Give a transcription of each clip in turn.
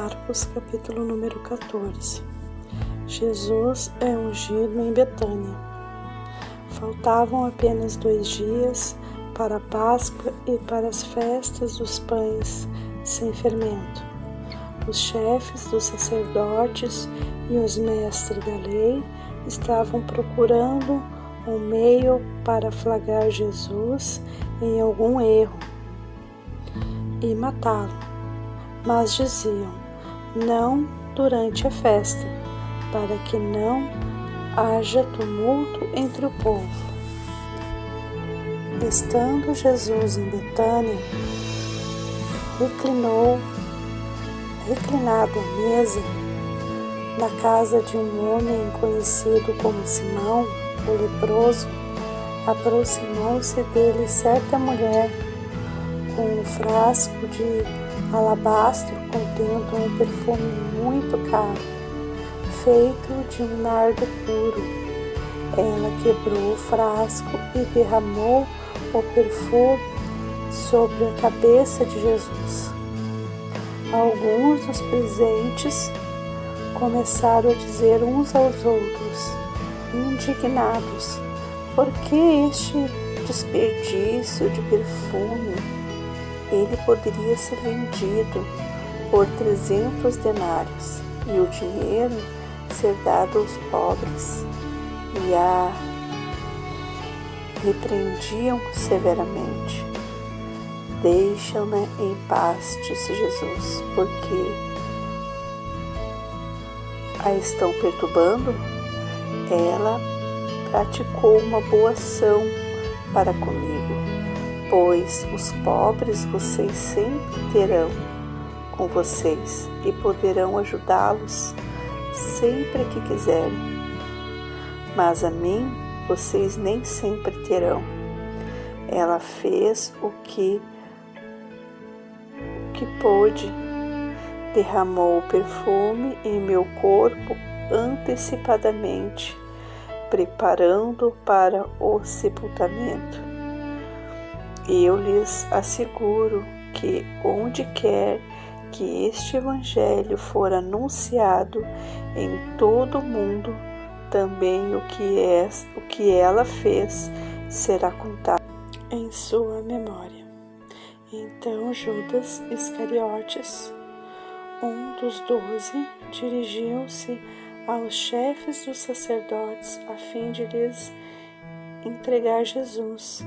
Marcos, capítulo número 14. Jesus é ungido em Betânia. Faltavam apenas 2 dias para a Páscoa e para as festas dos pães sem fermento. Os chefes dos sacerdotes e os mestres da lei estavam procurando um meio para flagrar Jesus em algum erro e matá-lo, mas diziam: não durante a festa, para que não haja tumulto entre o povo. Estando Jesus em Betânia, reclinado à mesa, na casa de um homem conhecido como Simão, o leproso, aproximou-se dele certa mulher com um frasco de alabastro contendo um perfume muito caro, feito de um nardo puro. Ela quebrou o frasco e derramou o perfume sobre a cabeça de Jesus. Alguns dos presentes começaram a dizer uns aos outros, indignados: por que este desperdício de perfume? Ele poderia ser vendido por 300 denários e o dinheiro ser dado aos pobres. E a repreendiam severamente. Deixam-na em paz, disse Jesus, porque a estão perturbando. Ela praticou uma boa ação para comigo, pois os pobres vocês sempre terão com vocês e poderão ajudá-los sempre que quiserem, mas a mim vocês nem sempre terão. Ela fez o que pôde, derramou o perfume em meu corpo antecipadamente, preparando para o sepultamento. Eu lhes asseguro que onde quer que este evangelho for anunciado em todo o mundo, também o que ela fez será contado em sua memória. Então Judas Iscariotes, um dos 12, dirigiu-se aos chefes dos sacerdotes a fim de lhes entregar Jesus.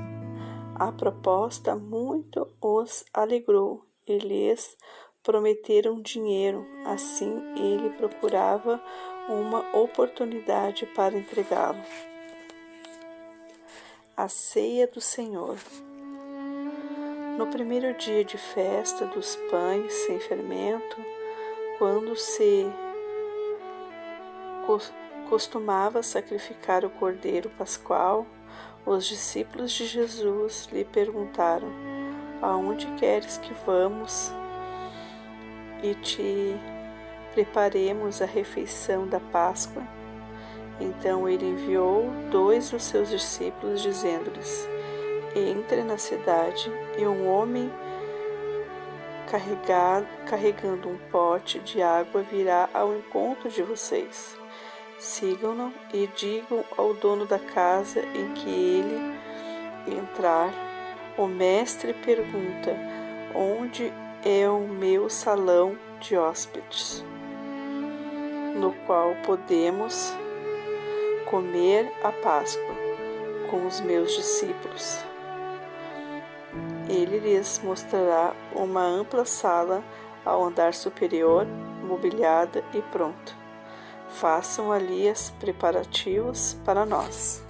A proposta muito os alegrou e lhes prometeram dinheiro. Assim ele procurava uma oportunidade para entregá-lo. A ceia do Senhor. No primeiro dia de festa dos pães sem fermento, quando se costumava sacrificar o cordeiro pascual, os discípulos de Jesus lhe perguntaram: aonde queres que vamos e te preparemos a refeição da Páscoa? Então ele enviou 2 dos seus discípulos, dizendo-lhes: entre na cidade e um homem carregando um pote de água virá ao encontro de vocês. Sigam-no e digam ao dono da casa em que ele entrar: o mestre pergunta, onde é o meu salão de hóspedes, no qual podemos comer a Páscoa com os meus discípulos. Ele lhes mostrará uma ampla sala ao andar superior, mobiliada e pronta. Façam ali os preparativos para nós.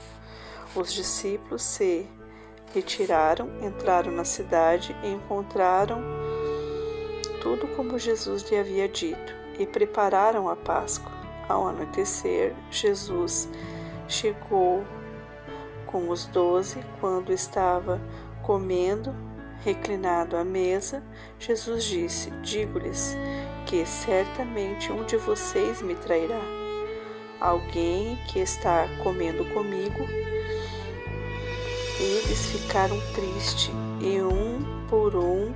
Os discípulos se retiraram, entraram na cidade e encontraram tudo como Jesus lhe havia dito e prepararam a Páscoa. Ao anoitecer, Jesus chegou com os 12. Quando estava comendo, reclinado à mesa, Jesus disse: digo-lhes que certamente um de vocês me trairá. Alguém que está comendo comigo. Eles ficaram tristes e um por um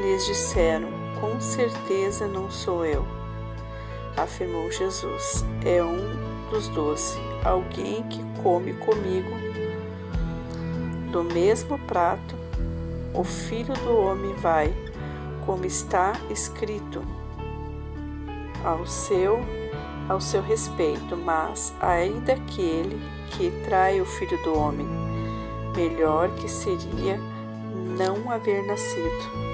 lhes disseram: com certeza não sou eu, afirmou Jesus. É um dos 12, alguém que come comigo do mesmo prato. O Filho do Homem vai, como está escrito, ao seu respeito, mas ai daquele que trai o Filho do Homem. Melhor que seria não haver nascido.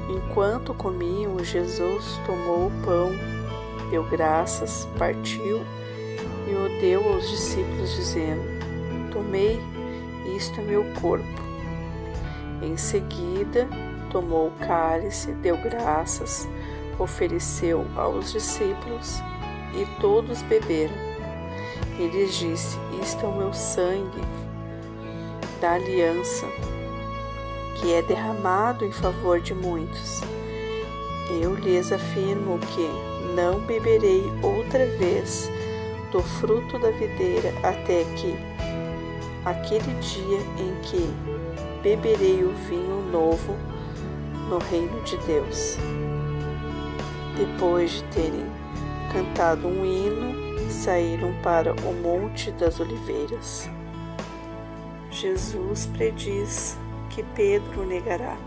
Enquanto comiam, Jesus tomou o pão, deu graças, partiu e o deu aos discípulos, dizendo: Tomei, isto é meu corpo. Em seguida, tomou o cálice, deu graças, ofereceu aos discípulos e todos beberam. E lhes disse: Isto é o meu sangue da aliança, que é derramado em favor de muitos. Eu lhes afirmo que não beberei outra vez do fruto da videira até que aquele dia em que beberei o vinho novo no reino de Deus. Depois de terem cantado um hino, saíram para o Monte das Oliveiras. Jesus prediz que Pedro o negará.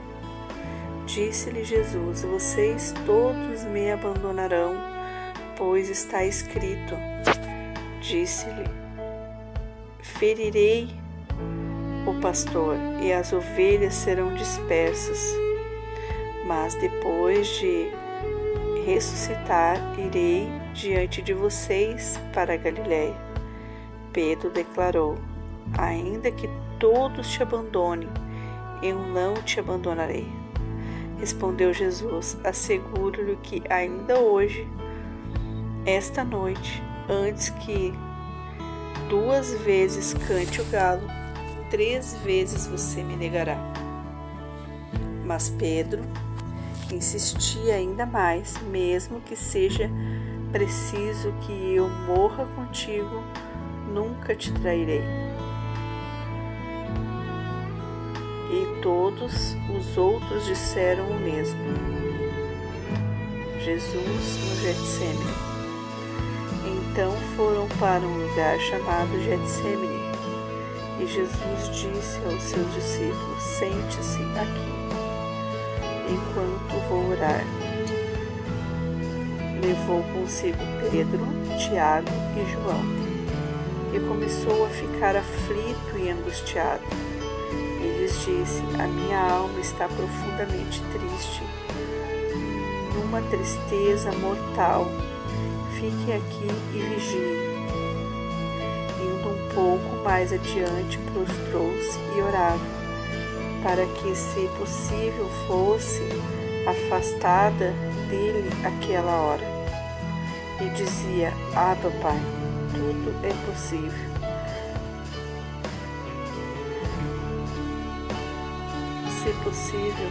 Disse-lhe Jesus: Vocês todos me abandonarão, pois está escrito. Disse-lhe: Ferirei o pastor e as ovelhas serão dispersas. Mas depois de ressuscitar, irei diante de vocês para a Galiléia. Pedro declarou: Ainda que todos te abandonem, eu não te abandonarei. Respondeu Jesus: Asseguro-lhe que ainda hoje, esta noite, antes que 2 vezes cante o galo, 3 vezes você me negará. Mas Pedro insistia ainda mais: Mesmo que seja preciso que eu morra contigo, nunca te trairei. E todos os outros disseram o mesmo. Jesus no Getsêmani. Então foram para um lugar chamado Getsêmani, e Jesus disse aos seus discípulos: Sente-se aqui, enquanto vou orar. Levou consigo Pedro, Tiago e João, e começou a ficar aflito e angustiado. E lhes disse: A minha alma está profundamente triste, numa tristeza mortal. Fiquem aqui e vigiem. Indo um pouco mais adiante, prostrou-se e orava, para que, se possível, fosse afastada dele aquela hora. E dizia: Abba, Pai, tudo é possível. Se possível,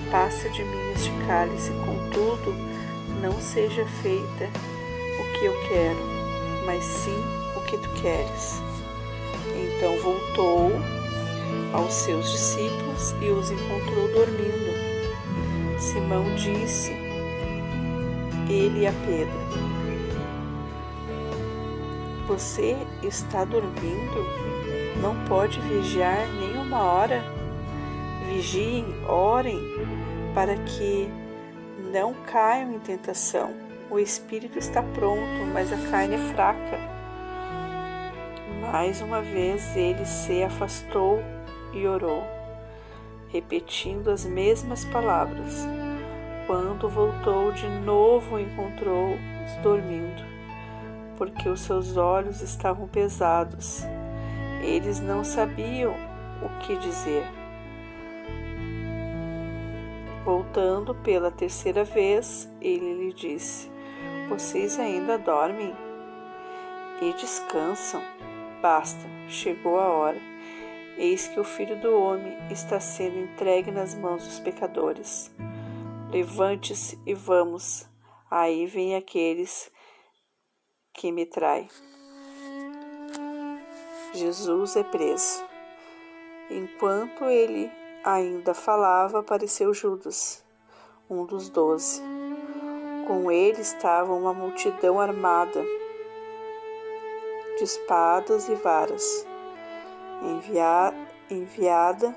passa de mim este cálice, contudo, não seja feita o que eu quero, mas sim o que tu queres. Então voltou aos seus discípulos e os encontrou dormindo. Simão disse ele a Pedro: Você está dormindo? Não pode vigiar nem 1 hora? Vigiem, orem, para que não caiam em tentação. O espírito está pronto, mas a carne é fraca. Mais uma vez ele se afastou e orou, repetindo as mesmas palavras. Quando voltou de novo, encontrou-os dormindo, porque os seus olhos estavam pesados. Eles não sabiam o que dizer. Voltando pela 3ª vez, ele lhe disse: Vocês ainda dormem e descansam? Basta, chegou a hora. Eis que o Filho do Homem está sendo entregue nas mãos dos pecadores. Levante-se e vamos. Aí vem aqueles que me traem. Jesus é preso. Enquanto ele ainda falava, apareceu Judas, um dos 12. Com ele estava uma multidão armada de espadas e varas, enviada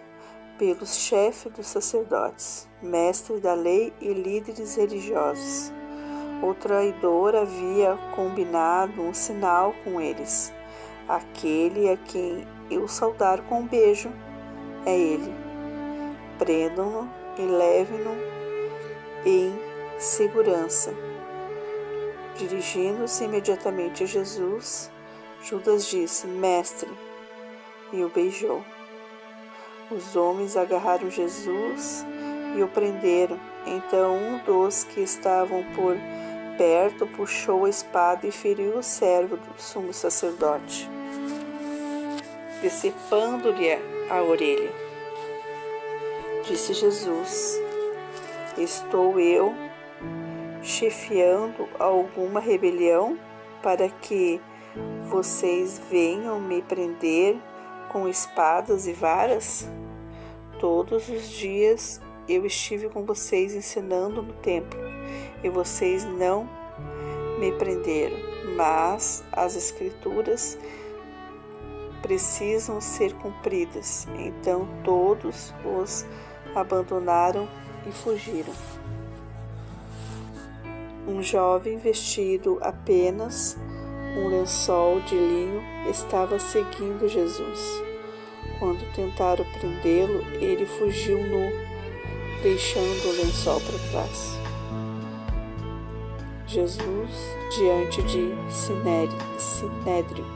pelos chefes dos sacerdotes, mestres da lei e líderes religiosos. O traidor havia combinado um sinal com eles. Aquele a quem eu saudar com um beijo é ele. Prendam-no e levem-no em segurança. Dirigindo-se imediatamente a Jesus, Judas disse: Mestre, e o beijou. Os homens agarraram Jesus e o prenderam. Então um dos que estavam por perto puxou a espada e feriu o servo do sumo sacerdote, decepando-lhe a orelha. Disse Jesus: Estou eu chefiando alguma rebelião para que vocês venham me prender com espadas e varas? Todos os dias eu estive com vocês ensinando no templo e vocês não me prenderam, mas as Escrituras precisam ser cumpridas. Então todos os abandonaram e fugiram. Um jovem vestido apenas um lençol de linho estava seguindo Jesus. Quando tentaram prendê-lo, ele fugiu nu, deixando o lençol para trás. Jesus diante de Sinédrio.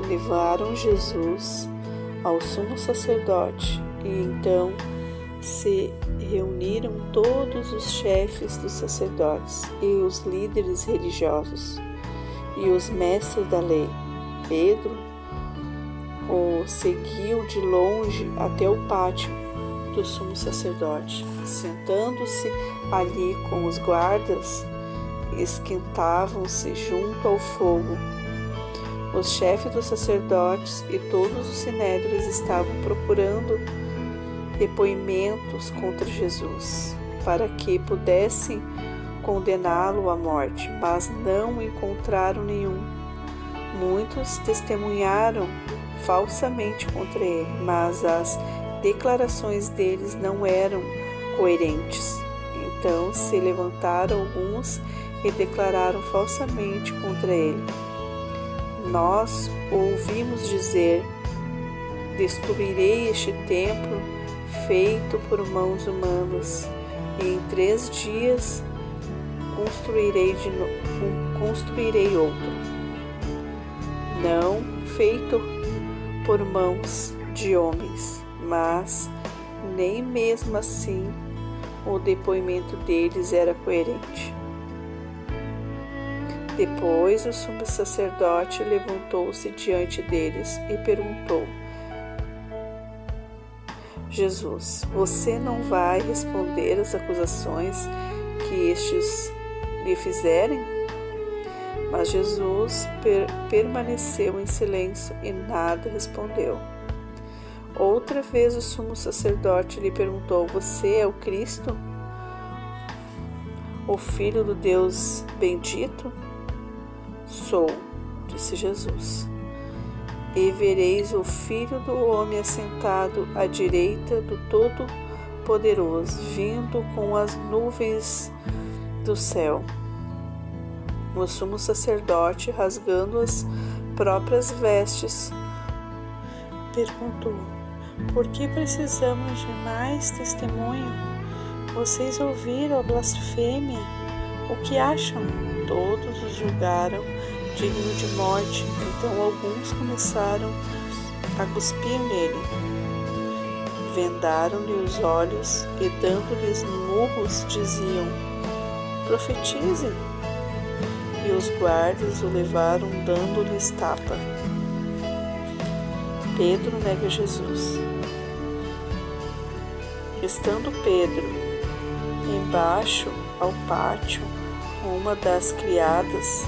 Levaram Jesus ao sumo sacerdote e então se reuniram todos os chefes dos sacerdotes e os líderes religiosos e os mestres da lei. Pedro o seguiu de longe até o pátio do sumo sacerdote. Sentando-se ali com os guardas, esquentavam-se junto ao fogo. Os chefes dos sacerdotes e todos os sinédrios estavam procurando depoimentos contra Jesus, para que pudessem condená-lo à morte, mas não encontraram nenhum. Muitos testemunharam falsamente contra ele, mas as declarações deles não eram coerentes. Então se levantaram alguns e declararam falsamente contra ele: Nós ouvimos dizer: destruirei este templo feito por mãos humanas, e em 3 dias construirei outro, não feito por mãos de homens. Mas nem mesmo assim o depoimento deles era coerente. Depois o sumo sacerdote levantou-se diante deles e perguntou: Jesus, você não vai responder às acusações que estes lhe fizerem? Mas Jesus permaneceu em silêncio e nada respondeu. Outra vez o sumo sacerdote lhe perguntou: Você é o Cristo, o Filho do Deus bendito? Sou, disse Jesus. E vereis o Filho do Homem assentado à direita do Todo-Poderoso, vindo com as nuvens do céu. O sumo sacerdote, rasgando as próprias vestes, perguntou: Por que precisamos de mais testemunho? Vocês ouviram a blasfêmia? O que acham? Todos os julgaram digno de morte. Então alguns começaram a cuspir nele. Vendaram-lhe os olhos e, dando-lhes murros, diziam: Profetize! E os guardas o levaram dando-lhes tapa. Pedro nega Jesus. Estando Pedro embaixo ao pátio, uma das criadas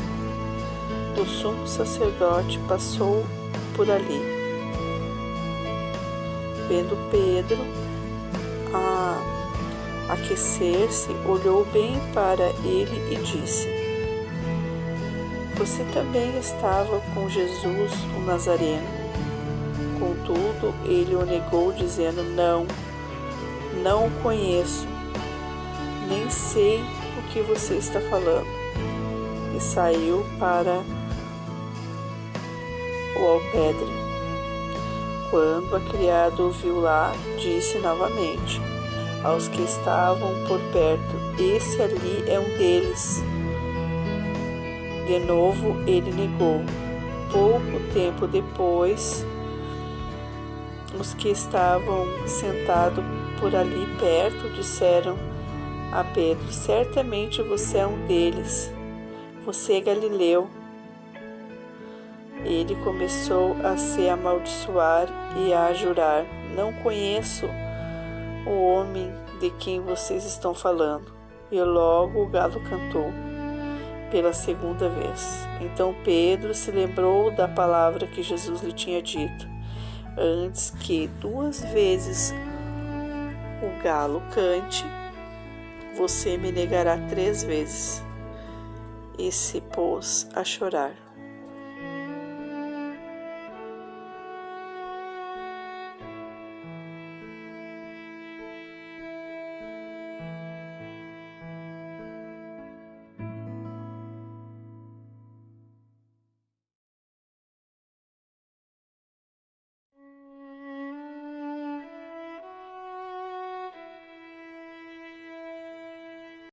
do sumo sacerdote passou por ali. Vendo Pedro aquecer-se, olhou bem para ele e disse: Você também estava com Jesus, o Nazareno. Contudo, ele o negou, dizendo: Não o conheço, nem sei o que você está falando. E saiu para o alpendre. Quando a criada o viu lá, disse novamente aos que estavam por perto: Esse ali é um deles. De novo ele negou. Pouco tempo depois, os que estavam sentados por ali perto disseram a Pedro: Certamente você é um deles. Você é galileu. Ele começou a se amaldiçoar e a jurar: Não conheço o homem de quem vocês estão falando. E logo o galo cantou pela segunda vez. Então Pedro se lembrou da palavra que Jesus lhe tinha dito: Antes que 2 vezes o galo cante, você me negará 3 vezes. E se pôs a chorar.